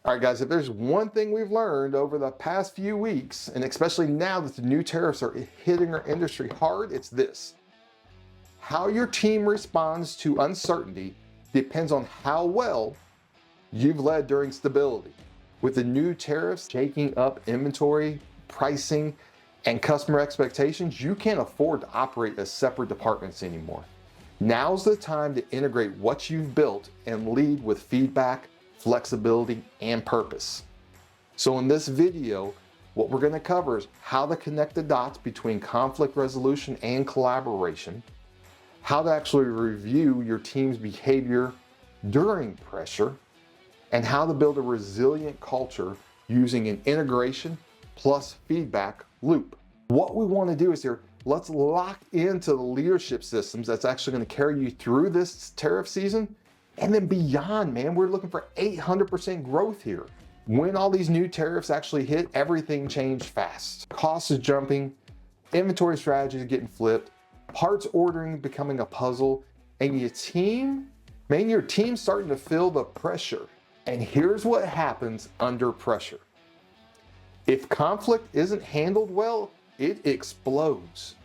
All right, guys, if there's one thing we've learned over the past few weeks, and especially now that the new tariffs are hitting our industry hard, it's this. How your team responds to uncertainty depends on how well you've led during stability. With the new tariffs shaking up inventory, pricing, and customer expectations, you can't afford to operate as separate departments anymore. Now's the time to integrate what you've built and lead with feedback, flexibility, and purpose. So in this video, what we're going to cover is how to connect the dots between conflict resolution and collaboration, how to actually review your team's behavior during pressure, and how to build a resilient culture using an integration plus feedback loop. What we want to do is here, let's lock into the leadership systems that's actually going to carry you through this tariff season and then beyond, man. We're looking for 800% growth here. When all these new tariffs actually hit, everything changed fast. Costs is jumping, inventory strategies getting flipped, parts ordering becoming a puzzle, and your team's starting to feel the pressure. And here's what happens under pressure. If conflict isn't handled well, it explodes.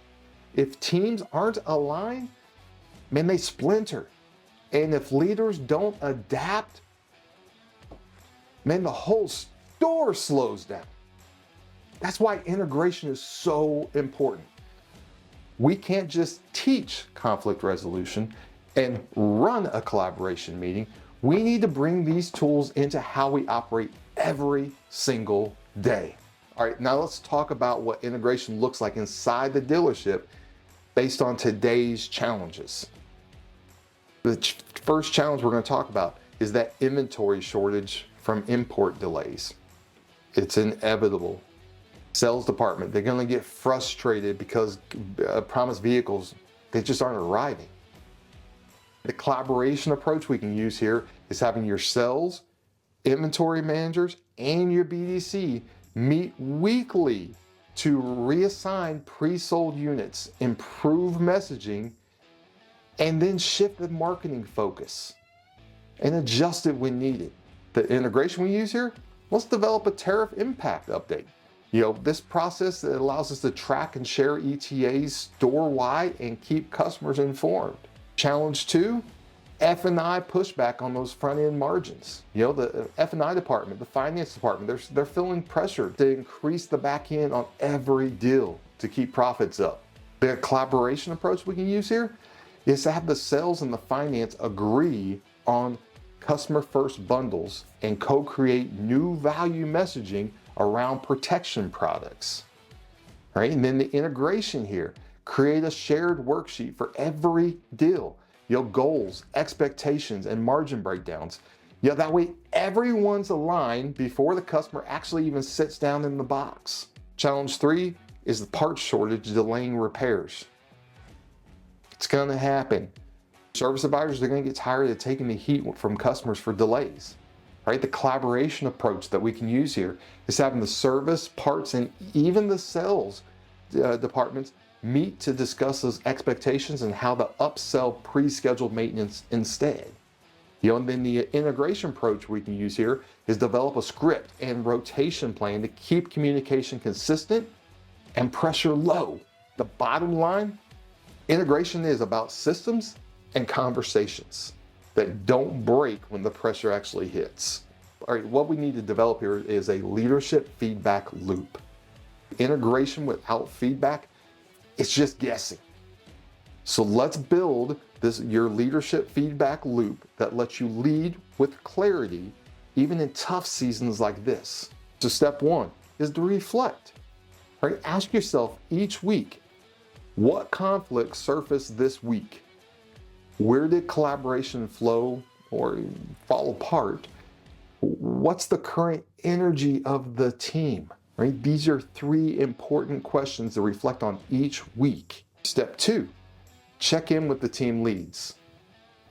If teams aren't aligned, man, they splinter. And if leaders don't adapt, man, the whole store slows down. That's why integration is so important. We can't just teach conflict resolution and run a collaboration meeting. We need to bring these tools into how we operate every single day. All right, now let's talk about what integration looks like inside the dealership based on today's challenges. The first challenge we're going to talk about is that inventory shortage from import delays. It's inevitable. Sales department, they're going to get frustrated because promised vehicles, they just aren't arriving. The collaboration approach we can use here is having your sales, inventory managers, and your BDC meet weekly to reassign pre-sold units, improve messaging, and then shift the marketing focus and adjust it when needed. The integration we use here, let's develop a tariff impact update. This process that allows us to track and share ETAs store-wide and keep customers informed. Challenge 2, F&I pushback on those front-end margins. The F&I department, the finance department, they're feeling pressure to increase the back end on every deal to keep profits up. The collaboration approach we can use here is to have the sales and the finance agree on customer-first bundles and co-create new value messaging around protection products. Right? And then the integration here, create a shared worksheet for every deal. Goals, expectations, and margin breakdowns. That way everyone's aligned before the customer actually even sits down in the box. Challenge 3 is the parts shortage delaying repairs. It's going to happen. Service advisors are going to get tired of taking the heat from customers for delays. Right? The collaboration approach that we can use here is having the service, parts, and even the sales departments meet to discuss those expectations and how to upsell pre-scheduled maintenance instead. And then the integration approach we can use here is develop a script and rotation plan to keep communication consistent and pressure low. The bottom line, integration is about systems and conversations that don't break when the pressure actually hits. All right, what we need to develop here is a leadership feedback loop. Integration without feedback, it's just guessing. So let's build your leadership feedback loop that lets you lead with clarity, even in tough seasons like this. So step 1 is to reflect. Right? Ask yourself each week, what conflicts surfaced this week? Where did collaboration flow or fall apart? What's the current energy of the team? Right? These are 3 important questions to reflect on each week. Step 2, check in with the team leads.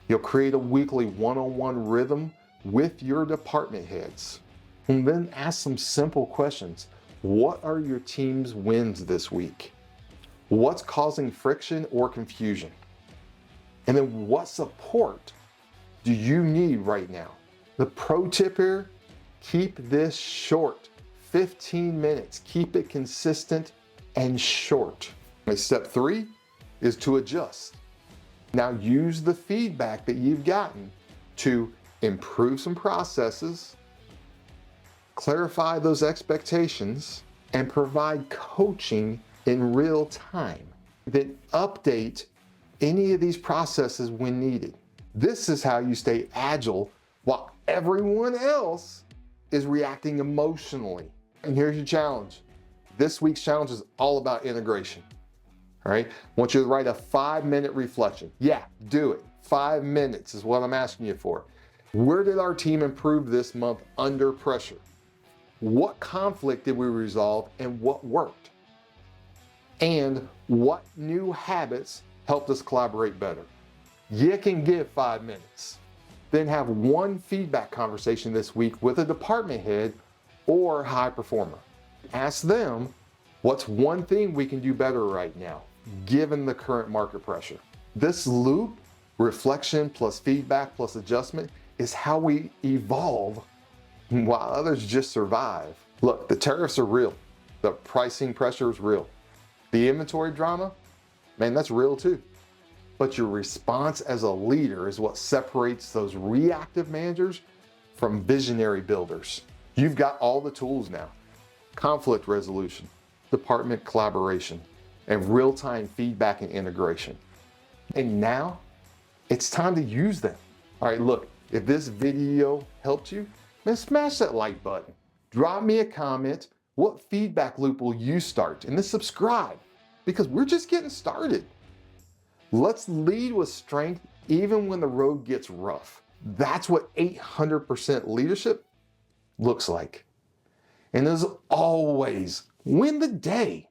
You'll create a weekly one-on-one rhythm with your department heads. And then ask some simple questions. What are your team's wins this week? What's causing friction or confusion? And then what support do you need right now? The pro tip here, Keep this short, 15 minutes. Keep it consistent and short. Okay, step 3 is to adjust. Now use the feedback that you've gotten to improve some processes, clarify those expectations, and provide coaching in real time. Then update any of these processes when needed. This is how you stay agile while everyone else is reacting emotionally. And here's your challenge. This week's challenge is all about integration. All right, I want you to write a 5-minute reflection. Yeah, do it. 5 minutes is what I'm asking you for. Where did our team improve this month under pressure? What conflict did we resolve and what worked? And what new habits helped us collaborate better? You can give 5 minutes. Then have one feedback conversation this week with a department head or high performer. Ask them, what's one thing we can do better right now, given the current market pressure? This loop, reflection plus feedback plus adjustment, is how we evolve while others just survive. Look, the tariffs are real. The pricing pressure is real. The inventory drama, man, that's real too. But your response as a leader is what separates those reactive managers from visionary builders. You've got all the tools now: conflict resolution, department collaboration, and real-time feedback and integration. And now it's time to use them. All right, look, if this video helped you, then smash that like button. Drop me a comment. What feedback loop will you start? And then subscribe, because we're just getting started. Let's lead with strength even when the road gets rough. That's what 800% leadership looks like. And as always, win the day.